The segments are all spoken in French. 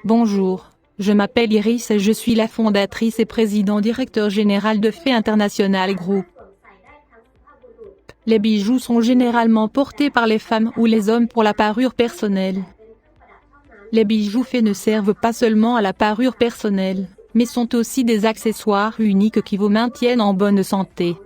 Bonjour, je m'appelle Iris et je suis la fondatrice et président-directeur général de Fait International Group. Les bijoux sont généralement portés par les femmes ou les hommes pour la parure personnelle. Les bijoux faits ne servent pas seulement à la parure personnelle, mais sont aussi des accessoires uniques qui vous maintiennent en bonne santé.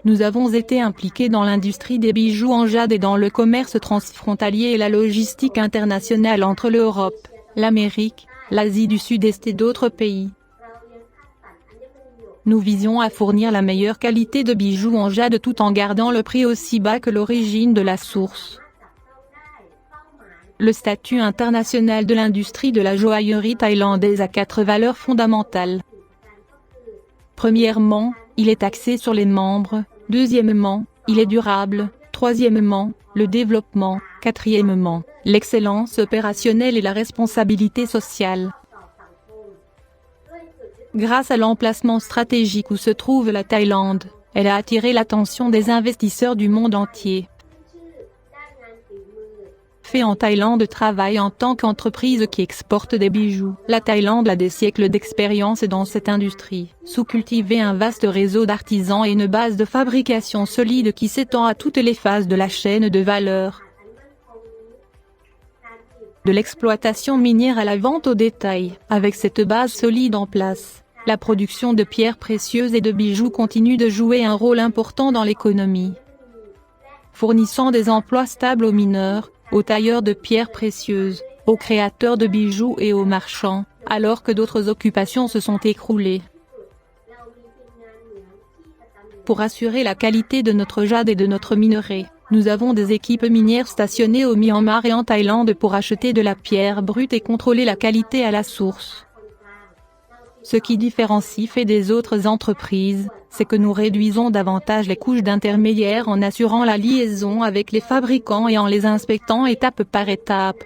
Nous avons été impliqués dans l'industrie des bijoux en jade et dans le commerce transfrontalier et la logistique internationale entre l'Europe, l'Amérique, l'Asie du Sud-Est et d'autres pays. Nous visions à fournir la meilleure qualité de bijoux en jade tout en gardant le prix aussi bas que l'origine de la source. Le statut international de l'industrie de la joaillerie thaïlandaise a 4 valeurs fondamentales. Premièrement, il est axé sur les membres. Deuxièmement, il est durable. Troisièmement, le développement. Quatrièmement, l'excellence opérationnelle et la responsabilité sociale. Grâce à l'emplacement stratégique où se trouve la Thaïlande, elle a attiré l'attention des investisseurs du monde entier. Fait en Thaïlande travaille en tant qu'entreprise qui exporte des bijoux. La Thaïlande a des siècles d'expérience dans cette industrie, sous-cultiver un vaste réseau d'artisans et une base de fabrication solide qui s'étend à toutes les phases de la chaîne de valeur. De l'exploitation minière à la vente au détail, avec cette base solide en place, la production de pierres précieuses et de bijoux continue de jouer un rôle important dans l'économie, fournissant des emplois stables aux mineurs, aux tailleurs de pierres précieuses, aux créateurs de bijoux et aux marchands, alors que d'autres occupations se sont écroulées. Pour assurer la qualité de notre jade et de notre minerai, nous avons des équipes minières stationnées au Myanmar et en Thaïlande pour acheter de la pierre brute et contrôler la qualité à la source. Ce qui différencie Fait des autres entreprises, c'est que nous réduisons davantage les couches d'intermédiaires en assurant la liaison avec les fabricants et en les inspectant étape par étape.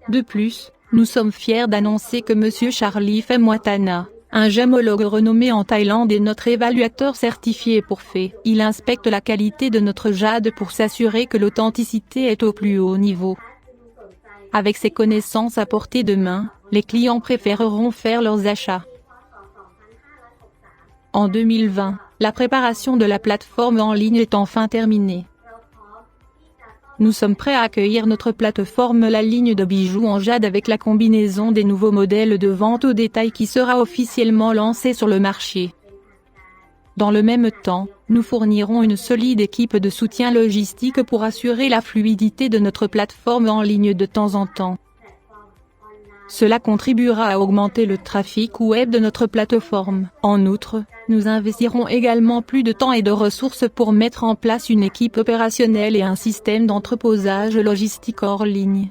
De plus, nous sommes fiers d'annoncer que M. Charlie Femwatana, un gémologue renommé en Thaïlande est notre évaluateur certifié pour Fait. Il inspecte la qualité de notre jade pour s'assurer que l'authenticité est au plus haut niveau. Avec ces connaissances à portée de main, les clients préféreront faire leurs achats. En 2020, la préparation de la plateforme en ligne est enfin terminée. Nous sommes prêts à accueillir notre plateforme La Ligne de bijoux en jade avec la combinaison des nouveaux modèles de vente au détail qui sera officiellement lancée sur le marché. Dans le même temps, nous fournirons une solide équipe de soutien logistique pour assurer la fluidité de notre plateforme en ligne de temps en temps. Cela contribuera à augmenter le trafic web de notre plateforme. En outre, nous investirons également plus de temps et de ressources pour mettre en place une équipe opérationnelle et un système d'entreposage logistique hors ligne.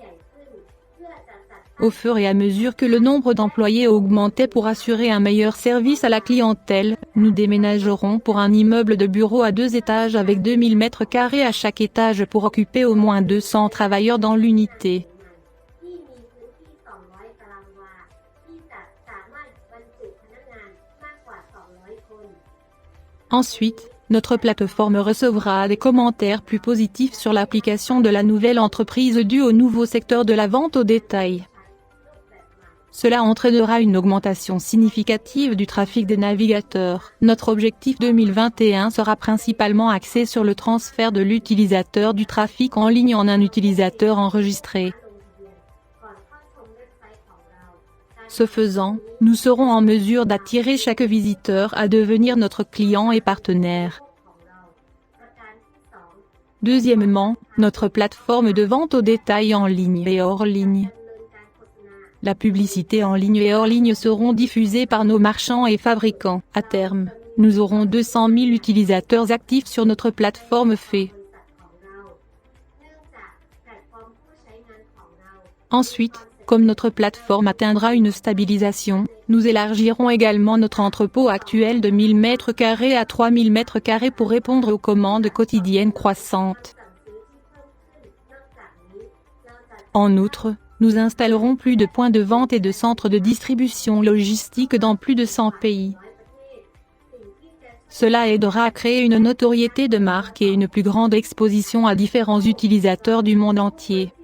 Au fur et à mesure que le nombre d'employés augmentait pour assurer un meilleur service à la clientèle, nous déménagerons pour un immeuble de bureaux à 2 étages avec 2000 m² à chaque étage pour occuper au moins 200 travailleurs dans l'unité. Ensuite, notre plateforme recevra des commentaires plus positifs sur l'application de la nouvelle entreprise due au nouveau secteur de la vente au détail. Cela entraînera une augmentation significative du trafic des navigateurs. Notre objectif 2021 sera principalement axé sur le transfert de l'utilisateur du trafic en ligne en un utilisateur enregistré. Ce faisant, nous serons en mesure d'attirer chaque visiteur à devenir notre client et partenaire. Deuxièmement, notre plateforme de vente au détail en ligne et hors ligne. La publicité en ligne et hors ligne seront diffusées par nos marchands et fabricants. À terme, nous aurons 200 000 utilisateurs actifs sur notre plateforme Fait. Ensuite, comme notre plateforme atteindra une stabilisation, nous élargirons également notre entrepôt actuel de 1000 m² à 3000 m² pour répondre aux commandes quotidiennes croissantes. En outre, nous installerons plus de points de vente et de centres de distribution logistique dans plus de 100 pays. Cela aidera à créer une notoriété de marque et une plus grande exposition à différents utilisateurs du monde entier.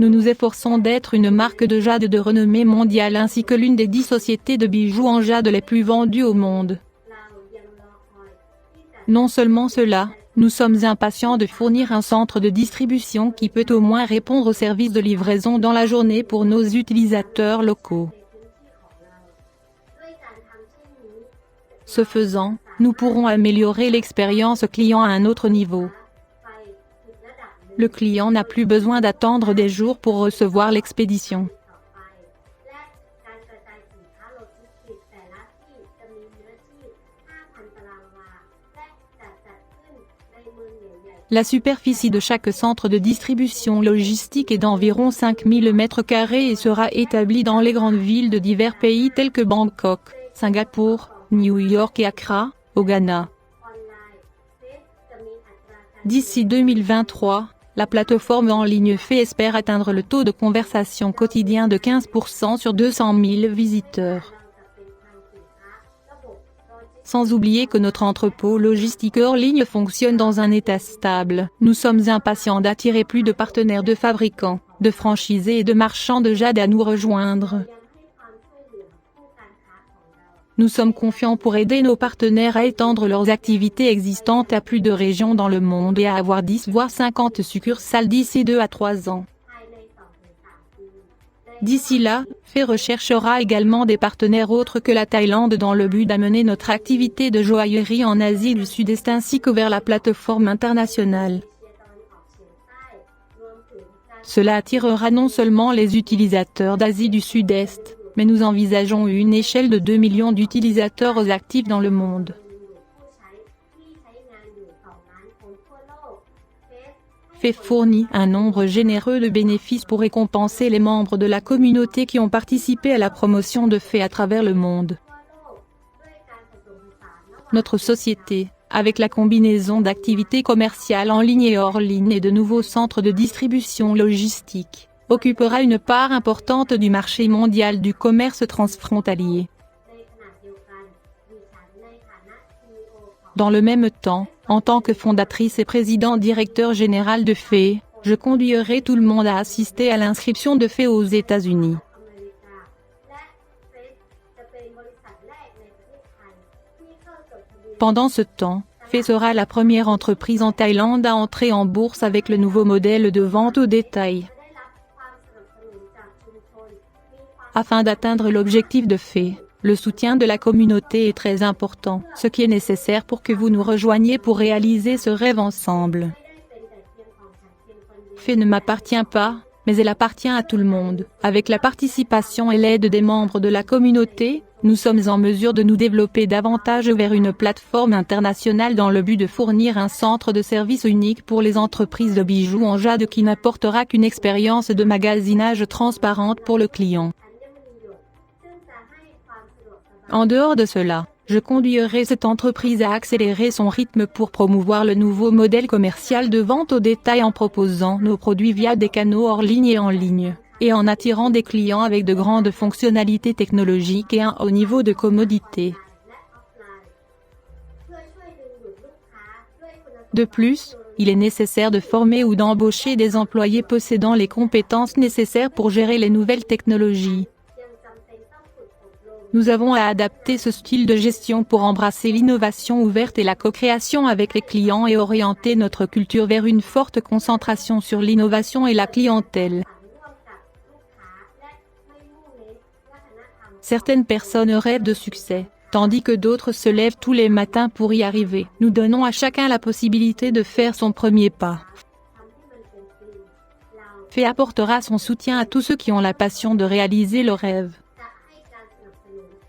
Nous nous efforçons d'être une marque de jade de renommée mondiale ainsi que l'une des 10 sociétés de bijoux en jade les plus vendues au monde. Non seulement cela, nous sommes impatients de fournir un centre de distribution qui peut au moins répondre aux services de livraison dans la journée pour nos utilisateurs locaux. Ce faisant, nous pourrons améliorer l'expérience client à un autre niveau. Le client n'a plus besoin d'attendre des jours pour recevoir l'expédition. La superficie de chaque centre de distribution logistique est d'environ 5000 m² et sera établie dans les grandes villes de divers pays tels que Bangkok, Singapour, New York et Accra, au Ghana. D'ici 2023, la plateforme en ligne Fée espère atteindre le taux de conversation quotidien de 15% sur 200 000 visiteurs. Sans oublier que notre entrepôt logistique hors ligne fonctionne dans un état stable. Nous sommes impatients d'attirer plus de partenaires de fabricants, de franchisés et de marchands de jade à nous rejoindre. Nous sommes confiants pour aider nos partenaires à étendre leurs activités existantes à plus de régions dans le monde et à avoir 10 voire 50 succursales d'ici 2 à 3 ans. D'ici là, Fée recherchera également des partenaires autres que la Thaïlande dans le but d'amener notre activité de joaillerie en Asie du Sud-Est ainsi que vers la plateforme internationale. Cela attirera non seulement les utilisateurs d'Asie du Sud-Est, mais nous envisageons une échelle de 2 millions d'utilisateurs actifs dans le monde. Fée fournit un nombre généreux de bénéfices pour récompenser les membres de la communauté qui ont participé à la promotion de Fée à travers le monde. Notre société, avec la combinaison d'activités commerciales en ligne et hors ligne et de nouveaux centres de distribution logistique, occupera une part importante du marché mondial du commerce transfrontalier. Dans le même temps, en tant que fondatrice et président-directeur général de Fée, je conduirai tout le monde à assister à l'inscription de Fée aux États-Unis. Pendant ce temps, Fée sera la première entreprise en Thaïlande à entrer en bourse avec le nouveau modèle de vente au détail. Afin d'atteindre l'objectif de Fée, le soutien de la communauté est très important, ce qui est nécessaire pour que vous nous rejoigniez pour réaliser ce rêve ensemble. Fée ne m'appartient pas, mais elle appartient à tout le monde. Avec la participation et l'aide des membres de la communauté, nous sommes en mesure de nous développer davantage vers une plateforme internationale dans le but de fournir un centre de service unique pour les entreprises de bijoux en jade qui n'apportera qu'une expérience de magasinage transparente pour le client. En dehors de cela, je conduirai cette entreprise à accélérer son rythme pour promouvoir le nouveau modèle commercial de vente au détail en proposant nos produits via des canaux hors ligne et en ligne, et en attirant des clients avec de grandes fonctionnalités technologiques et un haut niveau de commodité. De plus, il est nécessaire de former ou d'embaucher des employés possédant les compétences nécessaires pour gérer les nouvelles technologies. Nous avons à adapter ce style de gestion pour embrasser l'innovation ouverte et la co-création avec les clients et orienter notre culture vers une forte concentration sur l'innovation et la clientèle. Certaines personnes rêvent de succès, tandis que d'autres se lèvent tous les matins pour y arriver. Nous donnons à chacun la possibilité de faire son premier pas. Fée apportera son soutien à tous ceux qui ont la passion de réaliser leurs rêves.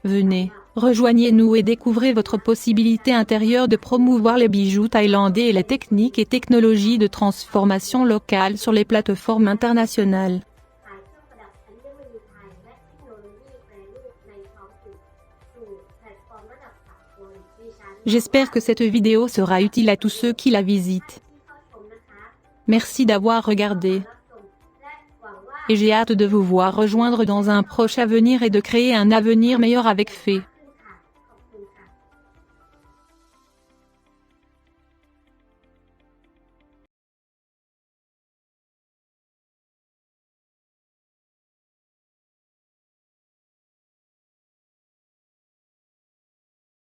Venez, rejoignez-nous et découvrez votre possibilité intérieure de promouvoir les bijoux thaïlandais et les techniques et technologies de transformation locale sur les plateformes internationales. J'espère que cette vidéo sera utile à tous ceux qui la visitent. Merci d'avoir regardé. Et j'ai hâte de vous voir rejoindre dans un proche avenir et de créer un avenir meilleur avec Fée.